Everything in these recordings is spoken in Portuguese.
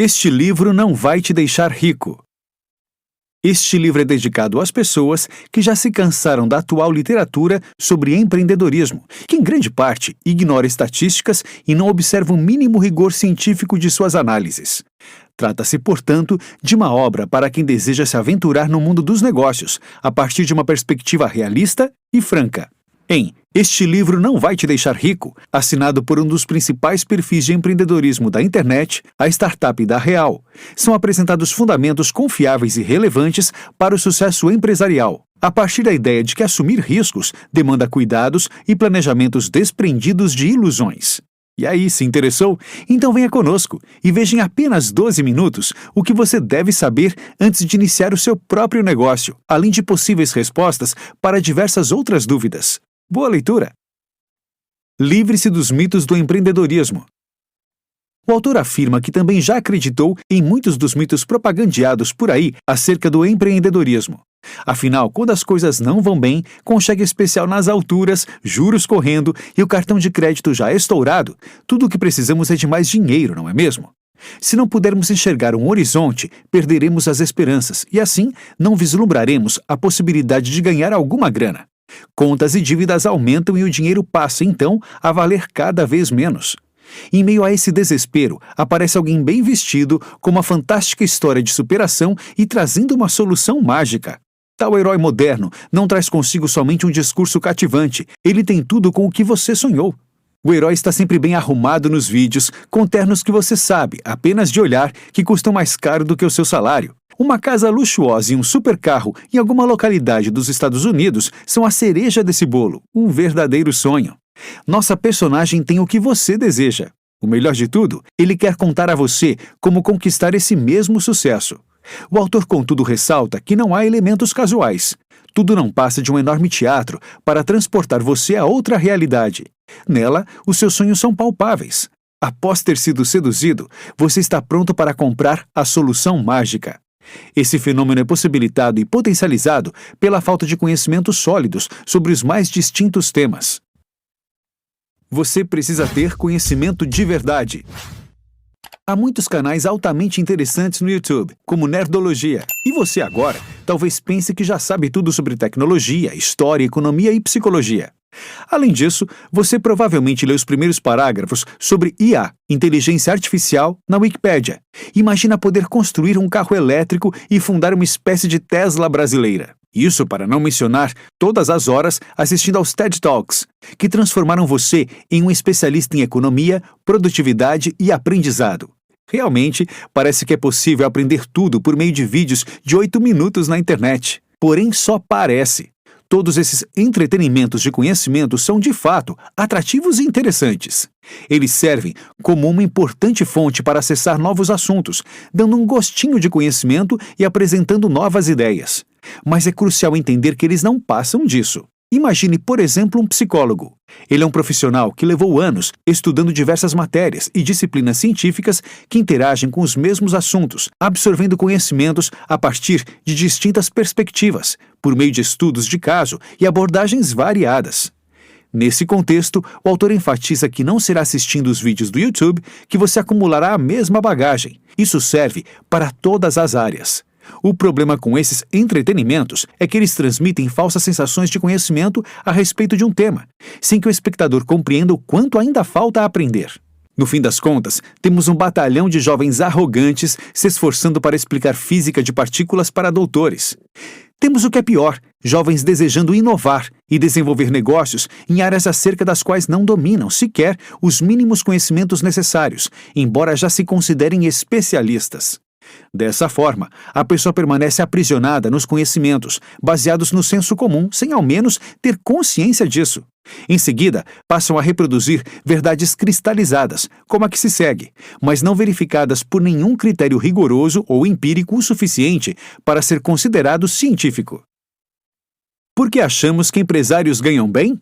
Este livro não vai te deixar rico. Este livro é dedicado às pessoas que já se cansaram da atual literatura sobre empreendedorismo, que em grande parte ignora estatísticas e não observa o mínimo rigor científico de suas análises. Trata-se, portanto, de uma obra para quem deseja se aventurar no mundo dos negócios, a partir de uma perspectiva realista e franca. Este livro não vai te deixar rico, assinado por um dos principais perfis de empreendedorismo da internet, a startup da Real, são apresentados fundamentos confiáveis e relevantes para o sucesso empresarial, a partir da ideia de que assumir riscos demanda cuidados e planejamentos desprendidos de ilusões. E aí, se interessou? Então venha conosco e veja em apenas 12 minutos o que você deve saber antes de iniciar o seu próprio negócio, além de possíveis respostas para diversas outras dúvidas. Boa leitura! Livre-se dos mitos do empreendedorismo. O autor afirma que também já acreditou em muitos dos mitos propagandeados por aí acerca do empreendedorismo. Afinal, quando as coisas não vão bem, com cheque especial nas alturas, juros correndo e o cartão de crédito já estourado, tudo o que precisamos é de mais dinheiro, não é mesmo? Se não pudermos enxergar um horizonte, perderemos as esperanças e assim não vislumbraremos a possibilidade de ganhar alguma grana. Contas e dívidas aumentam e o dinheiro passa, então, a valer cada vez menos. Em meio a esse desespero, aparece alguém bem vestido, com uma fantástica história de superação e trazendo uma solução mágica. Tal herói moderno não traz consigo somente um discurso cativante, ele tem tudo com o que você sonhou. O herói está sempre bem arrumado nos vídeos, com ternos que você sabe, apenas de olhar, que custam mais caro do que o seu salário. Uma casa luxuosa e um supercarro em alguma localidade dos Estados Unidos são a cereja desse bolo, um verdadeiro sonho. Nossa personagem tem o que você deseja. O melhor de tudo, ele quer contar a você como conquistar esse mesmo sucesso. O autor, contudo, ressalta que não há elementos casuais. Tudo não passa de um enorme teatro para transportar você a outra realidade. Nela, os seus sonhos são palpáveis. Após ter sido seduzido, você está pronto para comprar a solução mágica. Esse fenômeno é possibilitado e potencializado pela falta de conhecimentos sólidos sobre os mais distintos temas. Você precisa ter conhecimento de verdade. Há muitos canais altamente interessantes no YouTube, como Nerdologia, e você agora talvez pense que já sabe tudo sobre tecnologia, história, economia e psicologia. Além disso, você provavelmente leu os primeiros parágrafos sobre IA, inteligência artificial, na Wikipédia. Imagina poder construir um carro elétrico e fundar uma espécie de Tesla brasileira. Isso para não mencionar todas as horas assistindo aos TED Talks, que transformaram você em um especialista em economia, produtividade e aprendizado. Realmente, parece que é possível aprender tudo por meio de vídeos de 8 minutos na internet. Porém, só parece. Todos esses entretenimentos de conhecimento são, de fato, atrativos e interessantes. Eles servem como uma importante fonte para acessar novos assuntos, dando um gostinho de conhecimento e apresentando novas ideias. Mas é crucial entender que eles não passam disso. Imagine, por exemplo, um psicólogo. Ele é um profissional que levou anos estudando diversas matérias e disciplinas científicas que interagem com os mesmos assuntos, absorvendo conhecimentos a partir de distintas perspectivas, por meio de estudos de caso e abordagens variadas. Nesse contexto, o autor enfatiza que não será assistindo os vídeos do YouTube que você acumulará a mesma bagagem. Isso serve para todas as áreas. O problema com esses entretenimentos é que eles transmitem falsas sensações de conhecimento a respeito de um tema, sem que o espectador compreenda o quanto ainda falta a aprender. No fim das contas, temos um batalhão de jovens arrogantes se esforçando para explicar física de partículas para doutores. Temos o que é pior, jovens desejando inovar e desenvolver negócios em áreas acerca das quais não dominam sequer os mínimos conhecimentos necessários, embora já se considerem especialistas. Dessa forma, a pessoa permanece aprisionada nos conhecimentos, baseados no senso comum, sem ao menos ter consciência disso. Em seguida, passam a reproduzir verdades cristalizadas, como a que se segue, mas não verificadas por nenhum critério rigoroso ou empírico o suficiente para ser considerado científico. Por que achamos que empresários ganham bem?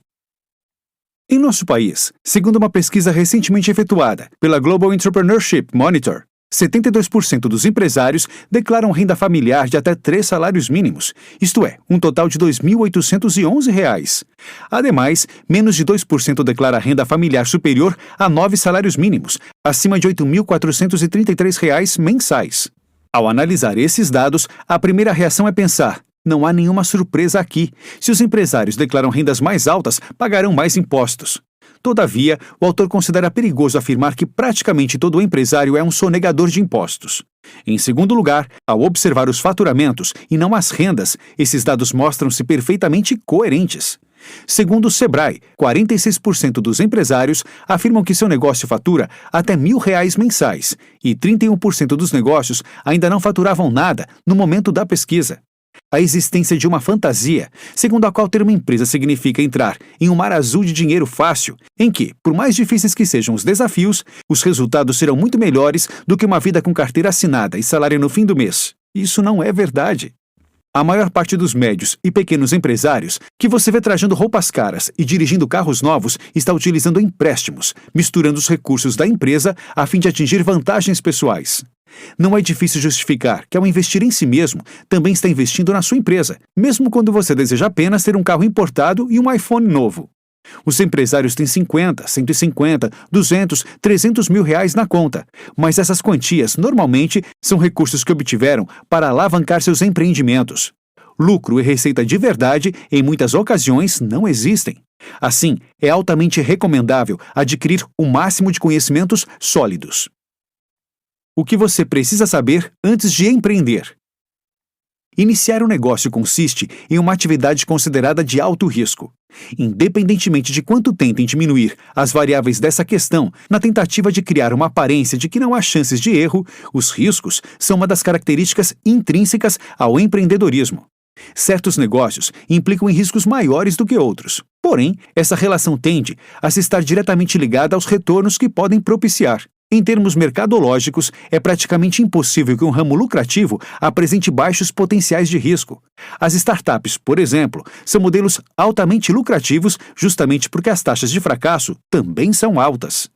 Em nosso país, segundo uma pesquisa recentemente efetuada pela Global Entrepreneurship Monitor, 72% dos empresários declaram renda familiar de até 3 salários mínimos, isto é, um total de R$ 2.811. Ademais, menos de 2% declara renda familiar superior a 9 salários mínimos, acima de R$ 8.433 mensais. Ao analisar esses dados, a primeira reação é pensar: não há nenhuma surpresa aqui. Se os empresários declaram rendas mais altas, pagarão mais impostos. Todavia, o autor considera perigoso afirmar que praticamente todo empresário é um sonegador de impostos. Em segundo lugar, ao observar os faturamentos e não as rendas, esses dados mostram-se perfeitamente coerentes. Segundo o Sebrae, 46% dos empresários afirmam que seu negócio fatura até R$ 1.000 mensais e 31% dos negócios ainda não faturavam nada no momento da pesquisa. A existência de uma fantasia, segundo a qual ter uma empresa significa entrar em um mar azul de dinheiro fácil, em que, por mais difíceis que sejam os desafios, os resultados serão muito melhores do que uma vida com carteira assinada e salário no fim do mês. Isso não é verdade. A maior parte dos médios e pequenos empresários que você vê trajando roupas caras e dirigindo carros novos está utilizando empréstimos, misturando os recursos da empresa a fim de atingir vantagens pessoais. Não é difícil justificar que, ao investir em si mesmo, também está investindo na sua empresa, mesmo quando você deseja apenas ter um carro importado e um iPhone novo. Os empresários têm 50, 150, 200, 300 mil reais na conta, mas essas quantias, normalmente, são recursos que obtiveram para alavancar seus empreendimentos. Lucro e receita de verdade, em muitas ocasiões, não existem. Assim, é altamente recomendável adquirir o máximo de conhecimentos sólidos. O que você precisa saber antes de empreender? Iniciar um negócio consiste em uma atividade considerada de alto risco. Independentemente de quanto tentem diminuir as variáveis dessa questão, na tentativa de criar uma aparência de que não há chances de erro, os riscos são uma das características intrínsecas ao empreendedorismo. Certos negócios implicam em riscos maiores do que outros. Porém, essa relação tende a se estar diretamente ligada aos retornos que podem propiciar. Em termos mercadológicos, é praticamente impossível que um ramo lucrativo apresente baixos potenciais de risco. As startups, por exemplo, são modelos altamente lucrativos justamente porque as taxas de fracasso também são altas.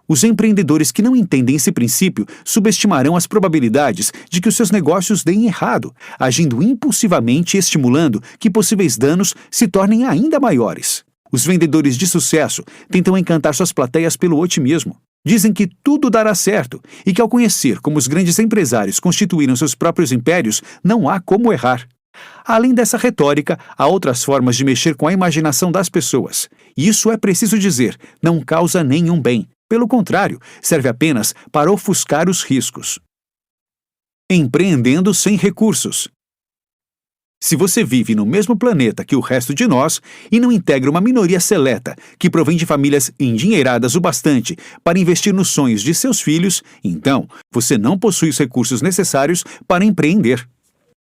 Os empreendedores que não entendem esse princípio subestimarão as probabilidades de que os seus negócios deem errado, agindo impulsivamente e estimulando que possíveis danos se tornem ainda maiores. Os vendedores de sucesso tentam encantar suas plateias pelo otimismo. Dizem que tudo dará certo e que, ao conhecer como os grandes empresários constituíram seus próprios impérios, não há como errar. Além dessa retórica, há outras formas de mexer com a imaginação das pessoas. E isso, é preciso dizer, não causa nenhum bem. Pelo contrário, serve apenas para ofuscar os riscos. Empreendendo sem recursos. Se você vive no mesmo planeta que o resto de nós e não integra uma minoria seleta que provém de famílias endinheiradas o bastante para investir nos sonhos de seus filhos, então você não possui os recursos necessários para empreender.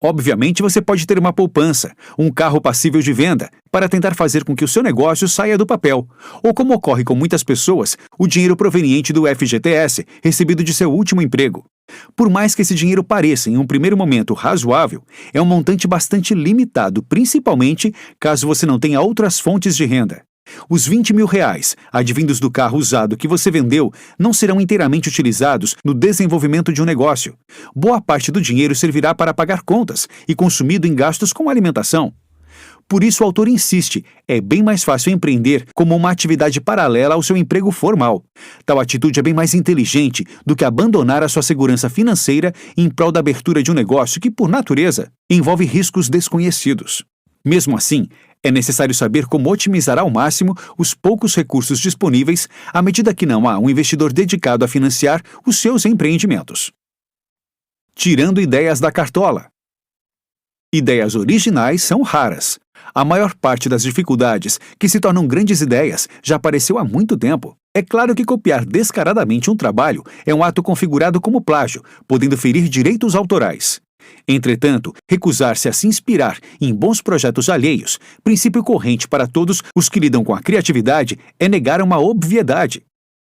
Obviamente, você pode ter uma poupança, um carro passível de venda, para tentar fazer com que o seu negócio saia do papel, ou, como ocorre com muitas pessoas, o dinheiro proveniente do FGTS, recebido de seu último emprego. Por mais que esse dinheiro pareça, em um primeiro momento, razoável, é um montante bastante limitado, principalmente caso você não tenha outras fontes de renda. Os R$ 20.000 advindos do carro usado que você vendeu não serão inteiramente utilizados no desenvolvimento de um negócio. Boa parte do dinheiro servirá para pagar contas e consumido em gastos com alimentação. Por isso o autor insiste, é bem mais fácil empreender como uma atividade paralela ao seu emprego formal. Tal atitude é bem mais inteligente do que abandonar a sua segurança financeira em prol da abertura de um negócio que, por natureza, envolve riscos desconhecidos. Mesmo assim, é necessário saber como otimizar ao máximo os poucos recursos disponíveis à medida que não há um investidor dedicado a financiar os seus empreendimentos. Tirando ideias da cartola. Ideias originais são raras. A maior parte das dificuldades que se tornam grandes ideias já apareceu há muito tempo. É claro que copiar descaradamente um trabalho é um ato configurado como plágio, podendo ferir direitos autorais. Entretanto, recusar-se a se inspirar em bons projetos alheios, princípio corrente para todos os que lidam com a criatividade, é negar uma obviedade.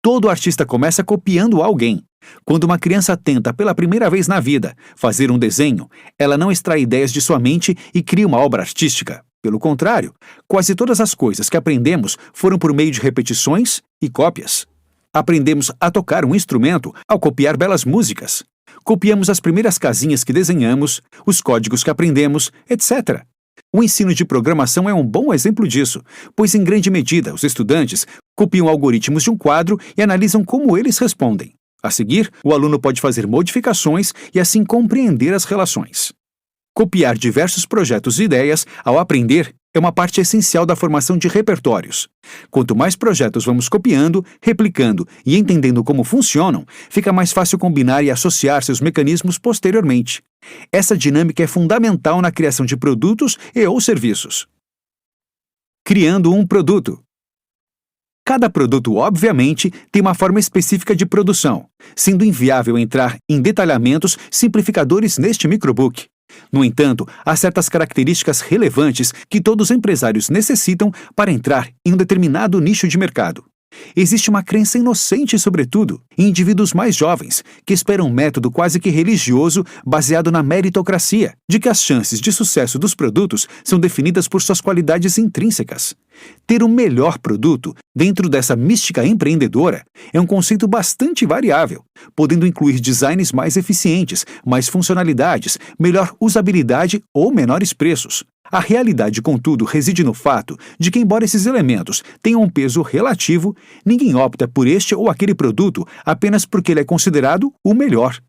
Todo artista começa copiando alguém. Quando uma criança tenta pela primeira vez na vida fazer um desenho, ela não extrai ideias de sua mente e cria uma obra artística. Pelo contrário, quase todas as coisas que aprendemos foram por meio de repetições e cópias. Aprendemos a tocar um instrumento ao copiar belas músicas. copiamos as primeiras casinhas que desenhamos, os códigos que aprendemos, etc. O ensino de programação é um bom exemplo disso, pois em grande medida os estudantes copiam algoritmos de um quadro e analisam como eles respondem. A seguir, o aluno pode fazer modificações e assim compreender as relações. Copiar diversos projetos e ideias ao aprender é uma parte essencial da formação de repertórios. Quanto mais projetos vamos copiando, replicando e entendendo como funcionam, fica mais fácil combinar e associar seus mecanismos posteriormente. Essa dinâmica é fundamental na criação de produtos e/ou serviços. Criando um produto. Cada produto, obviamente, tem uma forma específica de produção, sendo inviável entrar em detalhamentos simplificadores neste microbook. No entanto, há certas características relevantes que todos os empresários necessitam para entrar em um determinado nicho de mercado. Existe uma crença inocente, sobretudo, em indivíduos mais jovens, que esperam um método quase que religioso baseado na meritocracia, de que as chances de sucesso dos produtos são definidas por suas qualidades intrínsecas. Ter o melhor produto, dentro dessa mística empreendedora, é um conceito bastante variável, podendo incluir designs mais eficientes, mais funcionalidades, melhor usabilidade ou menores preços. A realidade, contudo, reside no fato de que, embora esses elementos tenham um peso relativo, ninguém opta por este ou aquele produto apenas porque ele é considerado o melhor.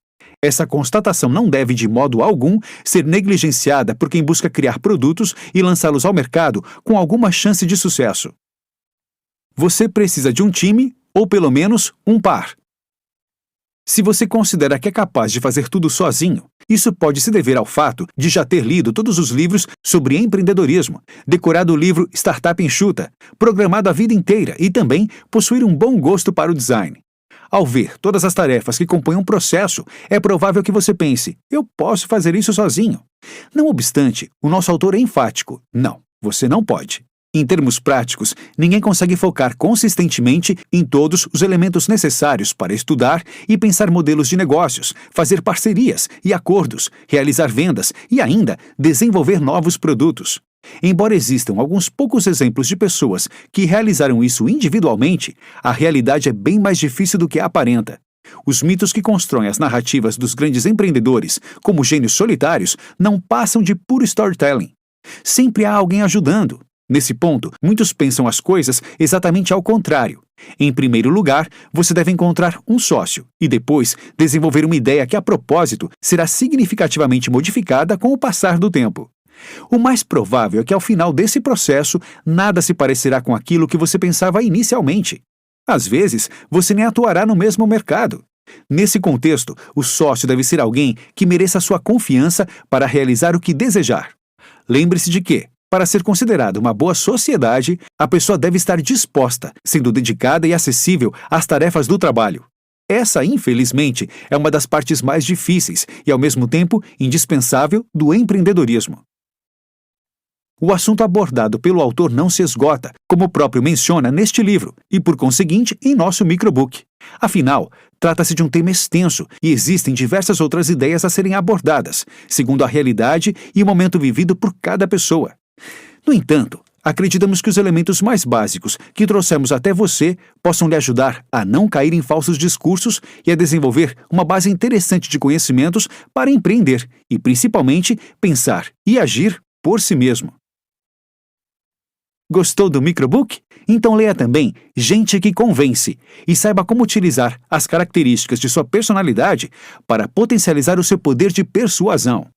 Essa constatação não deve, de modo algum, ser negligenciada por quem busca criar produtos e lançá-los ao mercado com alguma chance de sucesso. Você precisa de um time, ou pelo menos um par. Se você considera que é capaz de fazer tudo sozinho, isso pode se dever ao fato de já ter lido todos os livros sobre empreendedorismo, decorado o livro Startup Enxuta, programado a vida inteira e também possuir um bom gosto para o design. Ao ver todas as tarefas que compõem um processo, é provável que você pense, eu posso fazer isso sozinho. Não obstante, o nosso autor é enfático. Não, você não pode. Em termos práticos, ninguém consegue focar consistentemente em todos os elementos necessários para estudar e pensar modelos de negócios, fazer parcerias e acordos, realizar vendas e ainda desenvolver novos produtos. Embora existam alguns poucos exemplos de pessoas que realizaram isso individualmente, a realidade é bem mais difícil do que aparenta. Os mitos que constroem as narrativas dos grandes empreendedores, como gênios solitários, não passam de puro storytelling. Sempre há alguém ajudando. Nesse ponto, muitos pensam as coisas exatamente ao contrário. Em primeiro lugar, você deve encontrar um sócio e depois desenvolver uma ideia que, a propósito, será significativamente modificada com o passar do tempo. O mais provável é que, ao final desse processo, nada se parecerá com aquilo que você pensava inicialmente. Às vezes, você nem atuará no mesmo mercado. Nesse contexto, o sócio deve ser alguém que mereça sua confiança para realizar o que desejar. Lembre-se de que, para ser considerado uma boa sociedade, a pessoa deve estar disposta, sendo dedicada e acessível às tarefas do trabalho. Essa, infelizmente, é uma das partes mais difíceis e, ao mesmo tempo, indispensável do empreendedorismo. O assunto abordado pelo autor não se esgota, como o próprio menciona neste livro, e, por conseguinte, em nosso microbook. Afinal, trata-se de um tema extenso e existem diversas outras ideias a serem abordadas, segundo a realidade e o momento vivido por cada pessoa. No entanto, acreditamos que os elementos mais básicos que trouxemos até você possam lhe ajudar a não cair em falsos discursos e a desenvolver uma base interessante de conhecimentos para empreender e, principalmente, pensar e agir por si mesmo. Gostou do microbook? Então leia também Gente que Convence e saiba como utilizar as características de sua personalidade para potencializar o seu poder de persuasão.